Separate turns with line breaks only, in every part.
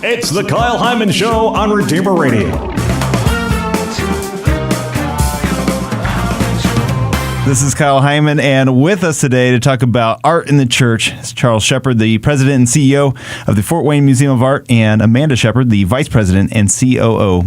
It's the Kyle Hyman Show on Redeemer Radio.
This is Kyle Hyman, and with us today to talk about art in the church is Charles Shepard, the president and CEO of the Fort Wayne Museum of Art, and Amanda Shepard, the vice president and COO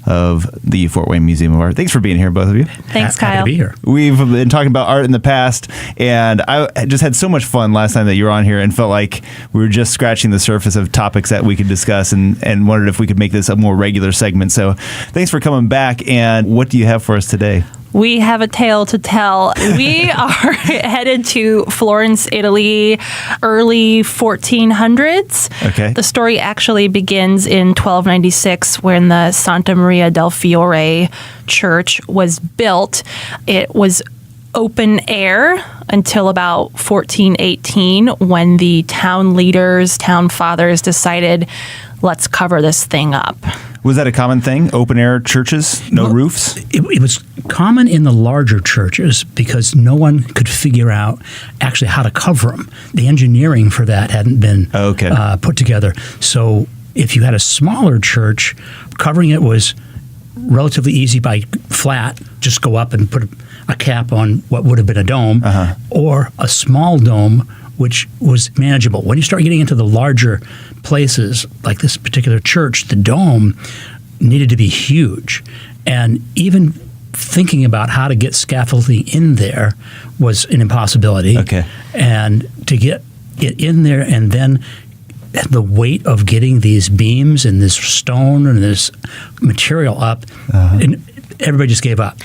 of the Fort Wayne Museum of Art. Thanks for being here, both of you.
Thanks, Kyle.
Happy to be here.
We've been talking about art in the past, and I just had so much fun last time that you were on here and felt like we were just scratching the surface of topics that we could discuss and wondered if we could make this a more regular segment. So thanks for coming back, and what do you have for us today?
We have a tale to tell. We are headed to Florence, Italy, early 1400s.
Okay.
The story actually begins in 1296 when the Santa Maria del Fiore church was built. It was open air until about 1418 when the town leaders, town fathers decided, let's cover this thing up.
Was that a common thing? Open air churches, no roofs?
It was common in the larger churches because no one could figure out actually how to cover them. The engineering for that hadn't been put together. So if you had a smaller church, covering it was relatively easy by flat, just go up and put a cap on what would have been a dome, or a small dome, which was manageable. When you start getting into the larger places, like this particular church, the dome needed to be huge. And even thinking about how to get scaffolding in there was an impossibility.
Okay.
And to get it in there and then the weight of getting these beams and this stone and this material up, and everybody just gave up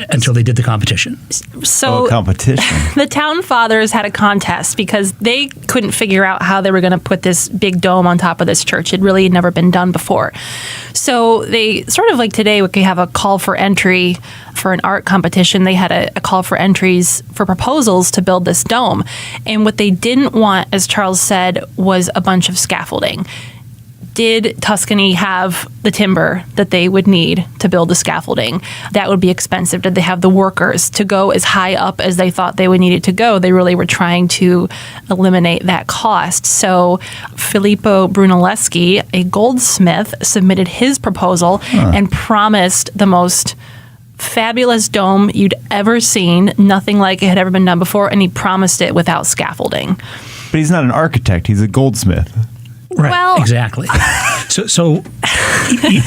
until they did the competition.
So
competition.
The town fathers had a contest because they couldn't figure out how they were going to put this big dome on top of this church. It really had never been done before. So they sort of like today, we could have a call for entry for an art competition. They had a call for entries for proposals to build this dome. And what they didn't want, as Charles said, was a bunch of scaffolding. Did Tuscany have the timber that they would need to build the scaffolding? That would be expensive. Did they have the workers to go as high up as they thought they would need it to go? They really were trying to eliminate that cost. So Filippo Brunelleschis, a goldsmith, submitted his proposal and promised the most fabulous dome you'd ever seen. Nothing like it had ever been done before, and he promised it without scaffolding.
But he's not an architect. He's a goldsmith.
Right,
well,
exactly. So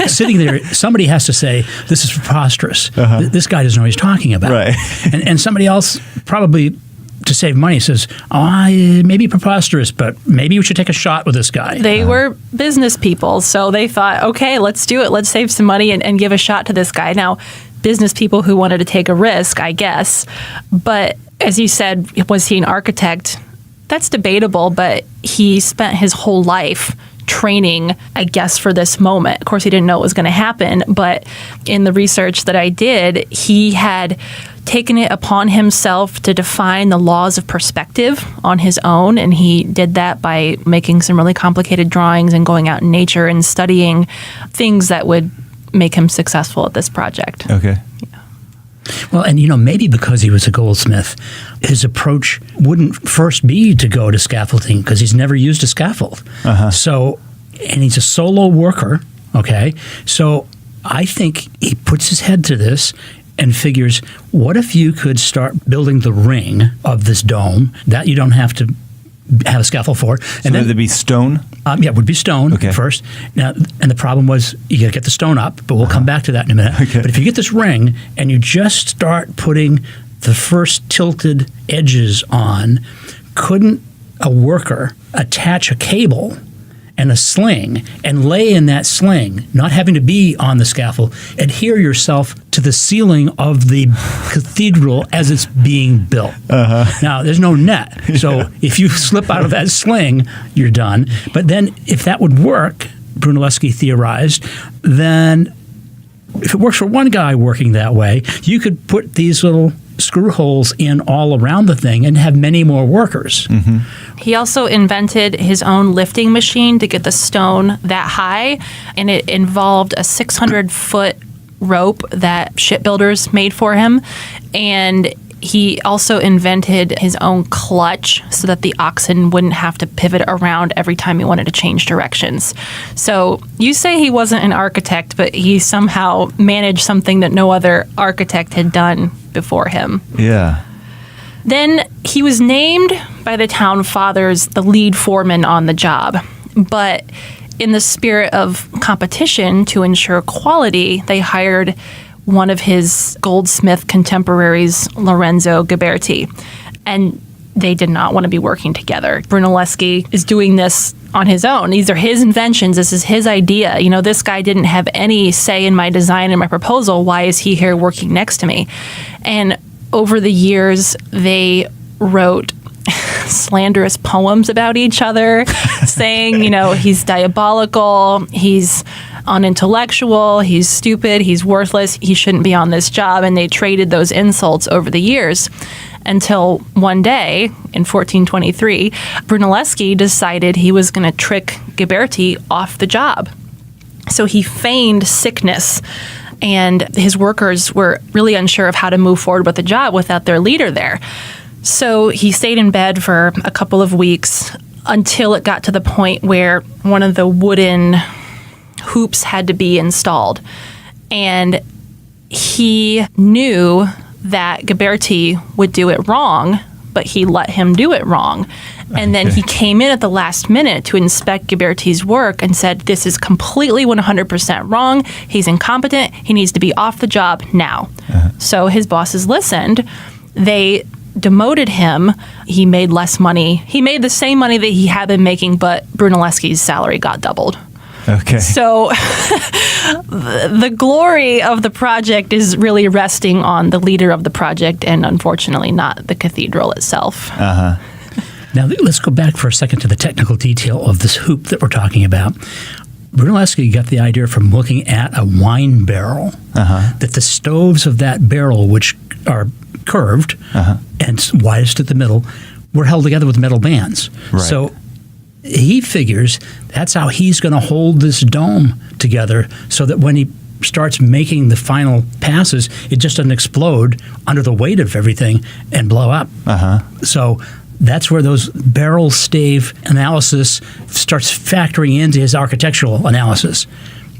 sitting there, somebody has to say, this is preposterous. This guy doesn't know what he's talking about.
Right.
And somebody else probably, to save money, says, maybe preposterous, but maybe we should take a shot with this guy.
They were business people, so they thought, okay, let's do it. Let's save some money and give a shot to this guy. Now, business people who wanted to take a risk, I guess. But as you said, was he an architect? That's debatable, but he spent his whole life training, I guess, for this moment. Of course, he didn't know it was going to happen, but in the research that I did, he had taken it upon himself to define the laws of perspective on his own, and he did that by making some really complicated drawings and going out in nature and studying things that would make him successful at this project.
Okay.
Well, and maybe because he was a goldsmith, his approach wouldn't first be to go to scaffolding because he's never used a scaffold. So, and he's a solo worker, okay? So I think he puts his head to this and figures, what if you could start building the ring of this dome that you don't have to have a scaffold for?
And then would it be stone?
Yeah, it would be stone first. Now, and the problem was you got to get the stone up, but we'll come back to that in a minute.
Okay.
But if you get this ring and you just start putting the first tilted edges on, couldn't a worker attach a cable and a sling and lay in that sling, not having to be on the scaffold, adhere yourself to the ceiling of the cathedral as it's being built? Now, there's no net, so if you slip out of that sling, you're done. But then if that would work, Brunelleschi theorized, then if it works for one guy working that way, you could put these little screw holes in all around the thing and have many more workers.
He also invented his own lifting machine to get the stone that high, and it involved a 600-foot rope that shipbuilders made for him, and He also invented his own clutch so that the oxen wouldn't have to pivot around every time he wanted to change directions. So you say he wasn't an architect, but he somehow managed something that no other architect had done before him.
Yeah.
Then he was named by the town fathers the lead foreman on the job. But in the spirit of competition to ensure quality, they hired one of his goldsmith contemporaries, Lorenzo Ghiberti, and they did not want to be working together. Brunelleschi is doing this on his own. These are his inventions. This is his idea. You know, this guy didn't have any say in my design and my proposal. Why is he here working next to me? And over the years, they wrote slanderous poems about each other, saying, you know, he's diabolical, he's unintellectual, he's stupid, he's worthless, he shouldn't be on this job. And they traded those insults over the years until one day in 1423, Brunelleschi decided he was going to trick Ghiberti off the job. So he feigned sickness, and his workers were really unsure of how to move forward with the job without their leader there. So he stayed in bed for a couple of weeks until it got to the point where one of the wooden hoops had to be installed. And he knew that Ghiberti would do it wrong, but he let him do it wrong. And then he came in at the last minute to inspect Ghiberti's work and said, this is completely 100% wrong. He's incompetent. He needs to be off the job now. So his bosses listened. They demoted him. He made less money. He made the same money that he had been making, but Brunelleschi's salary got doubled.
Okay.
So the glory of the project is really resting on the leader of the project and unfortunately not the cathedral itself.
Uh-huh.
Now, let's go back for a second to the technical detail of this hoop that we're talking about. Brunelleschi got the idea from looking at a wine barrel, that the stoves of that barrel, which are curved and widest at the middle, were held together with metal bands.
Right.
So he figures that's how he's going to hold this dome together so that when he starts making the final passes, it just doesn't explode under the weight of everything and blow up. So that's where those barrel stave analysis starts factoring into his architectural analysis.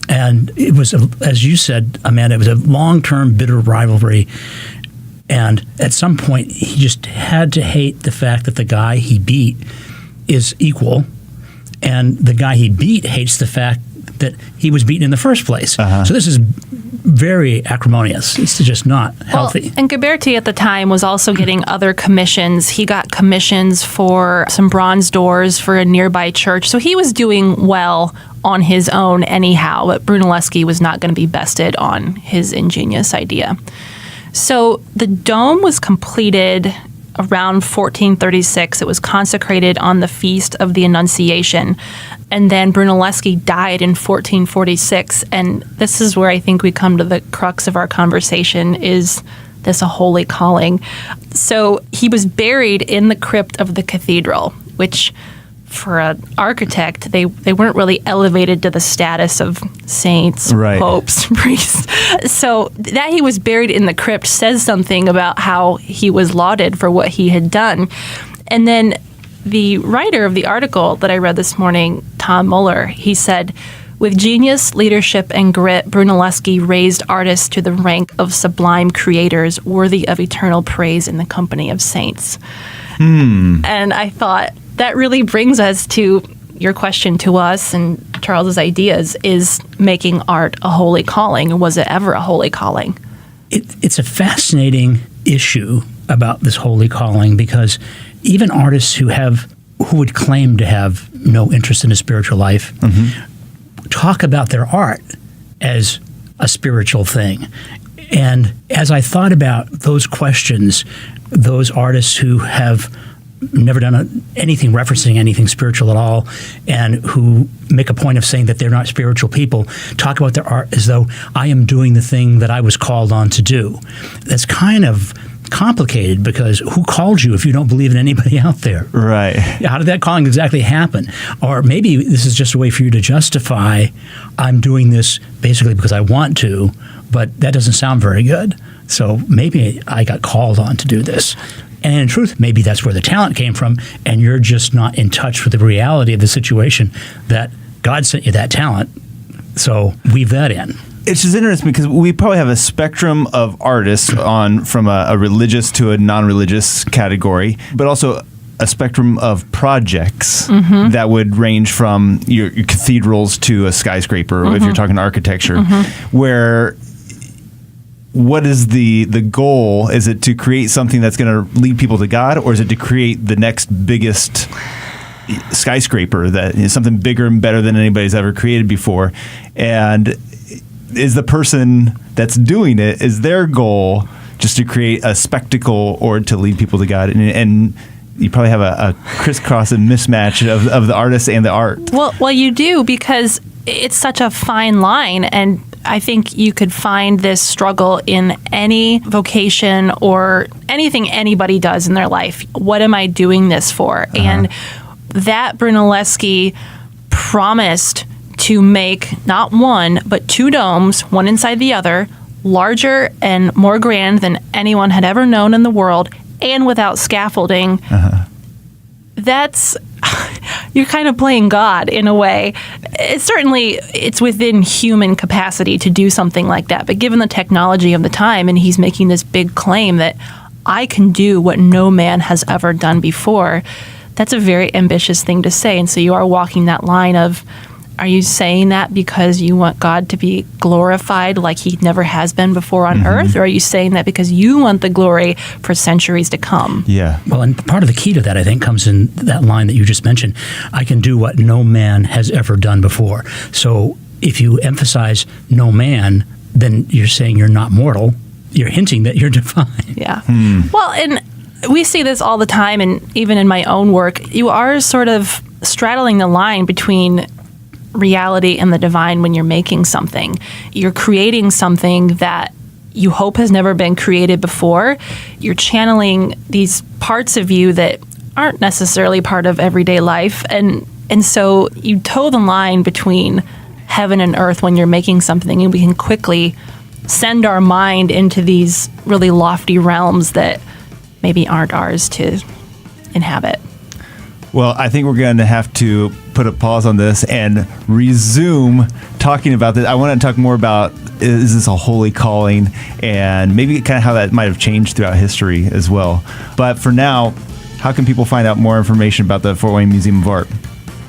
And it was, as you said, Amanda, it was a long-term bitter rivalry. And at some point, he just had to hate the fact that the guy he beat is equal, and the guy he beat hates the fact that he was beaten in the first place. So this is very acrimonious. It's just not healthy.
Well, and Ghiberti at the time was also getting other commissions. He got commissions for some bronze doors for a nearby church. So he was doing well on his own anyhow, but Brunelleschi was not going to be bested on his ingenious idea. So the dome was completed around 1436. It was consecrated on the Feast of the Annunciation. And then Brunelleschi died in 1446. And this is where I think we come to the crux of our conversation. Is this a holy calling? So he was buried in the crypt of the cathedral, which for an architect, they weren't really elevated to the status of saints, popes, priests. So that he was buried in the crypt says something about how he was lauded for what he had done. And then the writer of the article that I read this morning, Tom Muller, he said, with genius, leadership, and grit, Brunelleschi raised artists to the rank of sublime creators worthy of eternal praise in the company of saints. And I thought, that really brings us to your question to us and Charles's ideas. Is making art a holy calling? Was it ever a holy calling?
It's a fascinating issue about this holy calling, because even artists who would claim to have no interest in a spiritual life talk about their art as a spiritual thing. And as I thought about those questions, those artists who have never done anything referencing anything spiritual at all, and who make a point of saying that they're not spiritual people, talk about their art as though I am doing the thing that I was called on to do. That's kind of complicated, because who called you if you don't believe in anybody out there?
Right.
How did that calling exactly happen? Or maybe this is just a way for you to justify, I'm doing this basically because I want to, but that doesn't sound very good. So maybe I got called on to do this. And in truth, maybe that's where the talent came from, and you're just not in touch with the reality of the situation that God sent you that talent. So weave that in.
It's just interesting because we probably have a spectrum of artists from a religious to a non-religious category, but also a spectrum of projects that would range from your cathedrals to a skyscraper, if you're talking architecture, where what is the goal? Is it to create something that's going to lead people to God, or is it to create the next biggest skyscraper that is something bigger and better than anybody's ever created before? And is the person that's doing it, is their goal just to create a spectacle or to lead people to God? And you probably have a crisscross and mismatch of the artist and the art.
Well, you do, because it's such a fine line, and I think you could find this struggle in any vocation or anything anybody does in their life. What am I doing this for? And that Brunelleschis promised to make not one, but 2 domes, one inside the other, larger and more grand than anyone had ever known in the world, and without scaffolding. That's, you're kind of playing God in a way. It's within human capacity to do something like that. But given the technology of the time, and he's making this big claim that I can do what no man has ever done before, that's a very ambitious thing to say. And so you are walking that line of, are you saying that because you want God to be glorified like he never has been before on earth? Or are you saying that because you want the glory for centuries to come?
Yeah.
Well, and part of the key to that, I think, comes in that line that you just mentioned. I can do what no man has ever done before. So if you emphasize no man, then you're saying you're not mortal. You're hinting that you're divine.
Yeah. Well, and we see this all the time, and even in my own work, you are sort of straddling the line between reality and the divine when you're making something. You're creating something that you hope has never been created before. You're channeling these parts of you that aren't necessarily part of everyday life. And so you toe the line between heaven and earth when you're making something, and we can quickly send our mind into these really lofty realms that maybe aren't ours to inhabit.
Well, I think we're going to have to put a pause on this and resume talking about this. I want to talk more about, is this a holy calling, and maybe kind of how that might have changed throughout history as well. But for now, how can people find out more information about the Fort Wayne Museum of Art?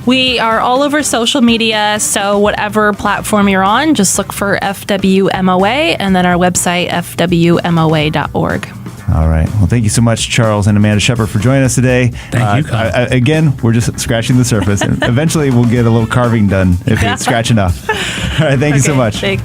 We are all over social media, so whatever platform you're on, just look for FWMOA, and then our website, fwmoa.org.
All right. Well, thank you so much, Charles and Amanda Shepard, for joining us today.
Thank you, Kyle.
Again, we're just scratching the surface. And eventually, we'll get a little carving done if we scratch enough. All right. Thank you so much.
Thanks.